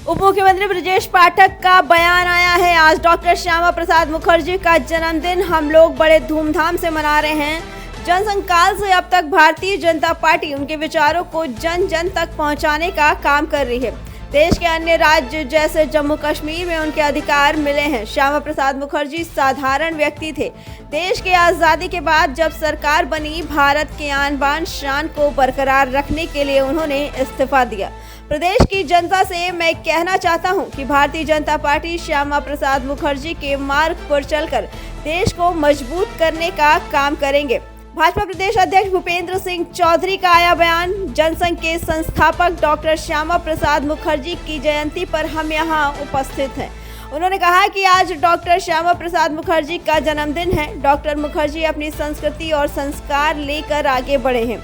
उप मुख्यमंत्री ब्रजेश पाठक का बयान आया है। आज डॉक्टर श्यामा प्रसाद मुखर्जी का जन्मदिन हम लोग बड़े धूमधाम से मना रहे हैं। जनसंघ काल से अब तक भारतीय जनता पार्टी उनके विचारों को जन जन तक पहुंचाने का काम कर रही है। देश के अन्य राज्य जैसे जम्मू कश्मीर में उनके अधिकार मिले हैं। श्यामा प्रसाद मुखर्जी साधारण व्यक्ति थे। देश के आज़ादी के बाद जब सरकार बनी, भारत के आन बान शान को बरकरार रखने के लिए उन्होंने इस्तीफा दिया। प्रदेश की जनता से मैं कहना चाहता हूं कि भारतीय जनता पार्टी श्यामा प्रसाद मुखर्जी के मार्ग पर चलकर देश को मजबूत करने का काम करेंगे। भाजपा प्रदेश अध्यक्ष भूपेंद्र सिंह चौधरी का आया बयान। जनसंघ के संस्थापक डॉक्टर श्यामा प्रसाद मुखर्जी की जयंती पर हम यहां उपस्थित हैं। उन्होंने कहा कि आज डॉक्टर श्यामा प्रसाद मुखर्जी का जन्मदिन है। डॉक्टर मुखर्जी अपनी संस्कृति और संस्कार लेकर आगे बढ़े हैं।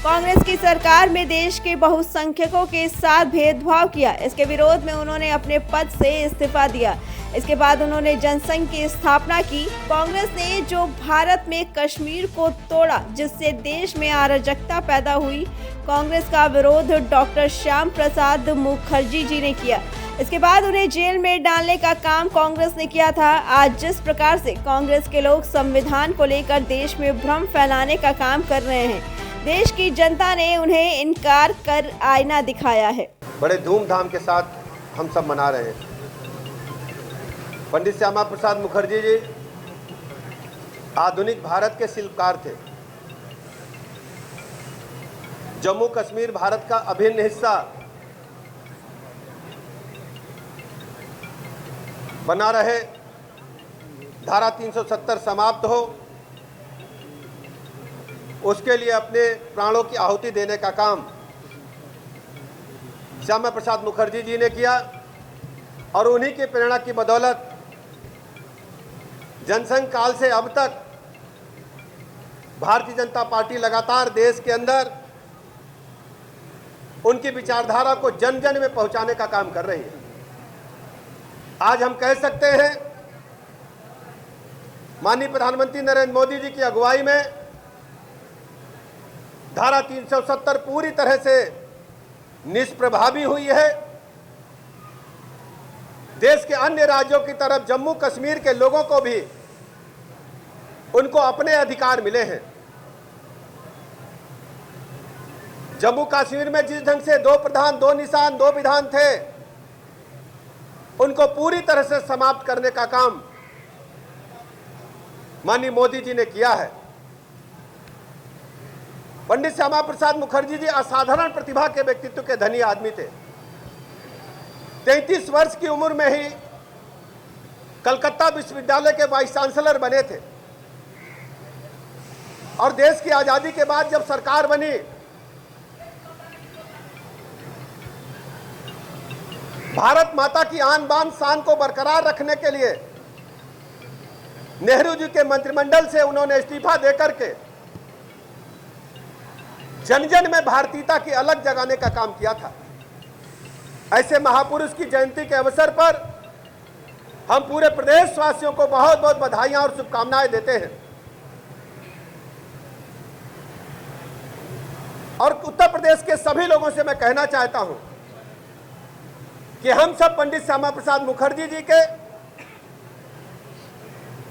कांग्रेस की सरकार में देश के बहुसंख्यकों के साथ भेदभाव किया। इसके विरोध में उन्होंने अपने पद से इस्तीफा दिया। इसके बाद उन्होंने जनसंघ की स्थापना की। कांग्रेस ने जो भारत में कश्मीर को तोड़ा, जिससे देश में अराजकता पैदा हुई, कांग्रेस का विरोध डॉक्टर श्याम प्रसाद मुखर्जी जी ने किया। इसके बाद उन्हें जेल में डालने का काम कांग्रेस ने किया था। आज जिस प्रकार से कांग्रेस के लोग संविधान को लेकर देश में भ्रम फैलाने का काम कर रहे हैं, देश की जनता ने उन्हें इनकार कर आईना दिखाया है। बड़े धूमधाम के साथ हम सब मना रहे हैं। पंडित श्यामा प्रसाद मुखर्जी जी आधुनिक भारत के शिल्पकार थे। जम्मू कश्मीर भारत का अभिन्न हिस्सा बना रहे, धारा 370 समाप्त हो, उसके लिए अपने प्राणों की आहुति देने का काम श्यामा प्रसाद मुखर्जी जी ने किया और उन्हीं की प्रेरणा की बदौलत जनसंघ काल से अब तक भारतीय जनता पार्टी लगातार देश के अंदर उनकी विचारधारा को जन जन में पहुंचाने का काम कर रही है। आज हम कह सकते हैं, माननीय प्रधानमंत्री नरेंद्र मोदी जी की अगुवाई में धारा 370 पूरी तरह से निष्प्रभावी हुई है। देश के अन्य राज्यों की तरफ जम्मू कश्मीर के लोगों को भी उनको अपने अधिकार मिले हैं। जम्मू कश्मीर में जिस ढंग से 2 प्रधान 2 निशान 2 विधान थे, उनको पूरी तरह से समाप्त करने का काम माननीय मोदी जी ने किया है। पंडित श्यामा प्रसाद मुखर्जी जी असाधारण प्रतिभा के व्यक्तित्व के धनी आदमी थे। 33 वर्ष की उम्र में ही कलकत्ता विश्वविद्यालय के वाइस चांसलर बने थे और देश की आजादी के बाद जब सरकार बनी, भारत माता की आन बान शान को बरकरार रखने के लिए नेहरू जी के मंत्रिमंडल से उन्होंने इस्तीफा देकर के जन जन में भारतीयता की अलग जगाने का काम किया था। ऐसे महापुरुष की जयंती के अवसर पर हम पूरे प्रदेश वासियों को बहुत बहुत बधाइयां और शुभकामनाएं देते हैं और उत्तर प्रदेश के सभी लोगों से मैं कहना चाहता हूं कि हम सब पंडित श्यामा प्रसाद मुखर्जी जी के,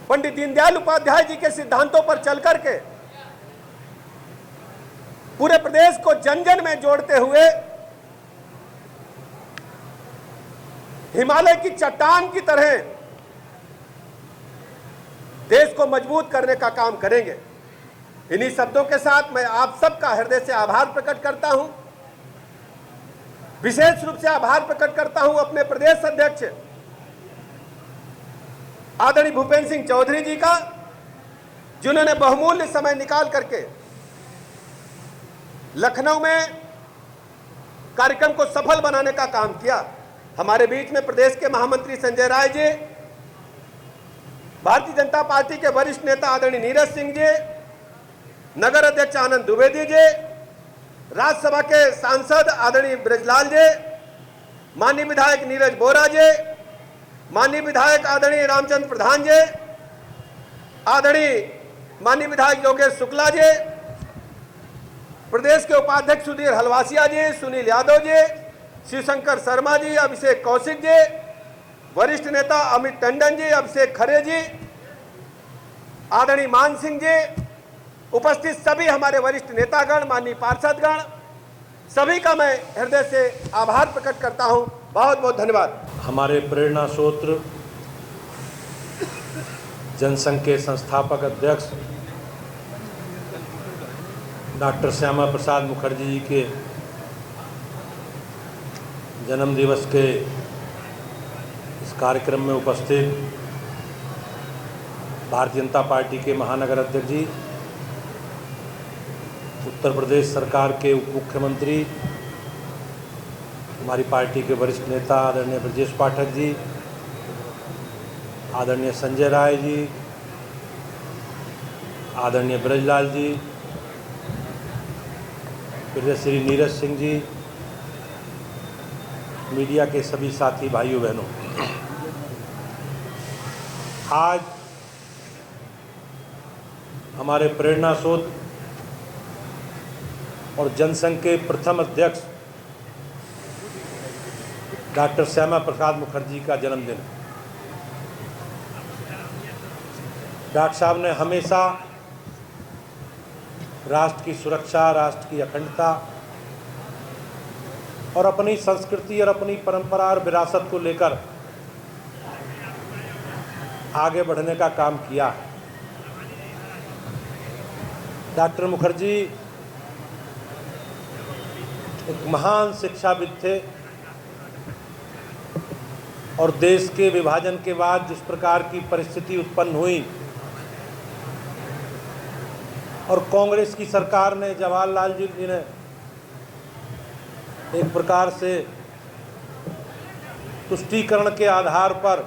पंडित दीनदयाल उपाध्याय जी के सिद्धांतों पर चल करके पूरे प्रदेश को जन जन में जोड़ते हुए हिमालय की चट्टान की तरह देश को मजबूत करने का काम करेंगे। इन्हीं शब्दों के साथ मैं आप सबका हृदय से आभार प्रकट करता हूं। विशेष रूप से आभार प्रकट करता हूं अपने प्रदेश अध्यक्ष आदरणीय भूपेंद्र सिंह चौधरी जी का, जिन्होंने बहुमूल्य समय निकाल करके लखनऊ में कार्यक्रम को सफल बनाने का काम किया। हमारे बीच में प्रदेश के महामंत्री संजय राय जी, भारतीय जनता पार्टी के वरिष्ठ नेता आदरणीय नीरज सिंह जी, नगर अध्यक्ष आनंद द्विवेदी जी, राज्यसभा के सांसद आदरणीय ब्रजलाल जी, माननीय विधायक नीरज बोरा जी, माननीय विधायक आदरणीय रामचंद्र प्रधान जी, आदरणीय माननीय विधायक योगेश शुक्ला जी, प्रदेश के उपाध्यक्ष सुधीर हलवासिया जी, सुनील यादव जी, शिवशंकर शर्मा जी, अभिषेक कौशिक जी, वरिष्ठ नेता अमित टंडन जी, अभिषेक खरे जी, आदरणीय मान सिंह जी, उपस्थित सभी हमारे वरिष्ठ नेतागण, माननीय पार्षदगण, सभी का मैं हृदय से आभार प्रकट करता हूं। बहुत बहुत धन्यवाद। हमारे प्रेरणा स्रोत जनसंघ के संस्थापक अध्यक्ष डॉक्टर श्यामा प्रसाद मुखर्जी जी के जन्म दिवस के इस कार्यक्रम में उपस्थित भारतीय जनता पार्टी के महानगर अध्यक्ष जी, उत्तर प्रदेश सरकार के उप मुख्यमंत्री, हमारी पार्टी के वरिष्ठ नेता आदरणीय ब्रजेश पाठक जी, आदरणीय संजय राय जी, आदरणीय ब्रजलाल जी, प्रिय श्री नीरज सिंह जी, मीडिया के सभी साथी भाइयों बहनों, आज हमारे प्रेरणा स्रोत और जनसंघ के प्रथम अध्यक्ष डॉक्टर श्यामा प्रसाद मुखर्जी का जन्मदिन। डॉक्टर साहब ने हमेशा राष्ट्र की सुरक्षा, राष्ट्र की अखंडता और अपनी संस्कृति और अपनी परंपरा और विरासत को लेकर आगे बढ़ने का काम किया है। डॉक्टर मुखर्जी एक महान शिक्षाविद थे और देश के विभाजन के बाद जिस प्रकार की परिस्थिति उत्पन्न हुई और कांग्रेस की सरकार ने, जवाहरलाल जी ने एक प्रकार से तुष्टीकरण के आधार पर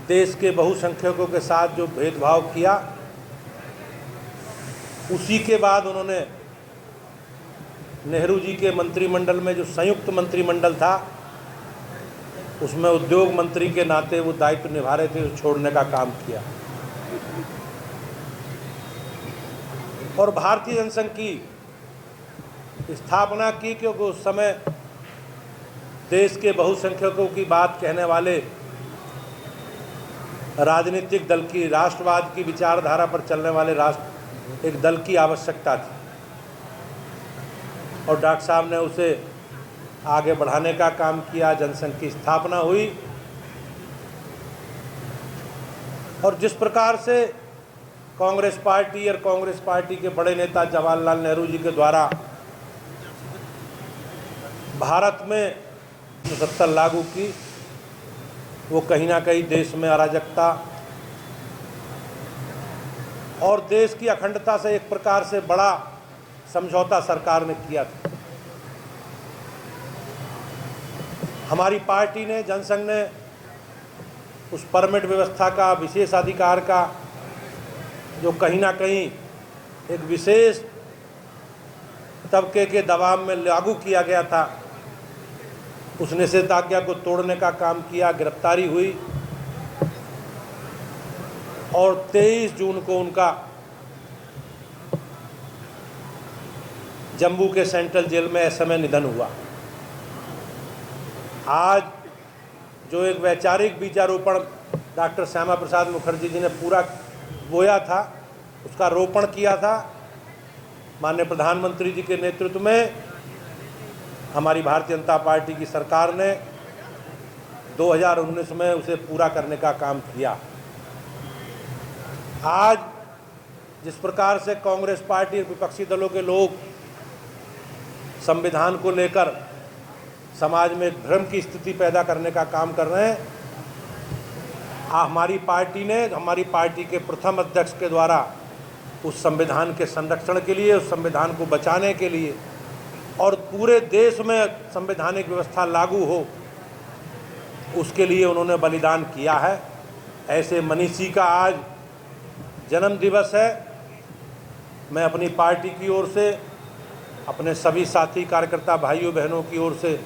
देश के बहुसंख्यकों के साथ जो भेदभाव किया, उसी के बाद उन्होंने नेहरू जी के मंत्रिमंडल में जो संयुक्त मंत्रिमंडल था उसमें उद्योग मंत्री के नाते वो दायित्व निभा रहे थे, छोड़ने का काम किया और भारतीय जनसंघ की स्थापना की, क्योंकि उस समय देश के बहुसंख्यकों की बात कहने वाले राजनीतिक दल की, राष्ट्रवाद की विचारधारा पर चलने वाले एक दल की आवश्यकता थी और डॉक्टर साहब ने उसे आगे बढ़ाने का काम किया। जनसंघ की स्थापना हुई और जिस प्रकार से कांग्रेस पार्टी और कांग्रेस पार्टी के बड़े नेता जवाहरलाल नेहरू जी के द्वारा भारत में सत्ता लागू की, वो कहीं ना कहीं देश में अराजकता और देश की अखंडता से एक प्रकार से बड़ा समझौता सरकार ने किया था। हमारी पार्टी ने, जनसंघ ने उस परमिट व्यवस्था का, विशेषाधिकार का, जो कहीं ना कहीं एक विशेष तबके के दबाव में लागू किया गया था, उस निषेधाज्ञा को तोड़ने का काम किया। गिरफ्तारी हुई और 23 जून को उनका जम्मू के सेंट्रल जेल में इस समय निधन हुआ। आज जो एक वैचारिक बीजारोपण डॉक्टर श्यामा प्रसाद मुखर्जी जी ने पूरा बोया था, उसका रोपण किया था, माननीय प्रधानमंत्री जी के नेतृत्व में हमारी भारतीय जनता पार्टी की सरकार ने 2019 में उसे पूरा करने का काम किया। आज जिस प्रकार से कांग्रेस पार्टी और विपक्षी दलों के लोग संविधान को लेकर समाज में भ्रम की स्थिति पैदा करने का काम कर रहे हैं, हमारी पार्टी ने, हमारी पार्टी के प्रथम अध्यक्ष के द्वारा उस संविधान के संरक्षण के लिए, उस संविधान को बचाने के लिए और पूरे देश में संवैधानिक व्यवस्था लागू हो, उसके लिए उन्होंने बलिदान किया है। ऐसे मनीषी का आज जन्म दिवस है। मैं अपनी पार्टी की ओर से, अपने सभी साथी कार्यकर्ता भाइयों बहनों की ओर से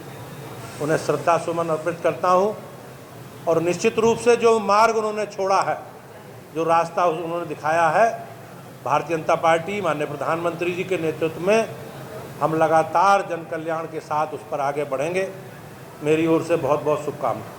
उन्हें श्रद्धा सुमन अर्पित करता हूं और निश्चित रूप से जो मार्ग उन्होंने छोड़ा है, जो रास्ता उन्होंने दिखाया है, भारतीय जनता पार्टी माननीय प्रधानमंत्री जी के नेतृत्व में हम लगातार जन कल्याण के साथ उस पर आगे बढ़ेंगे। मेरी ओर से बहुत बहुत शुभकामनाएं।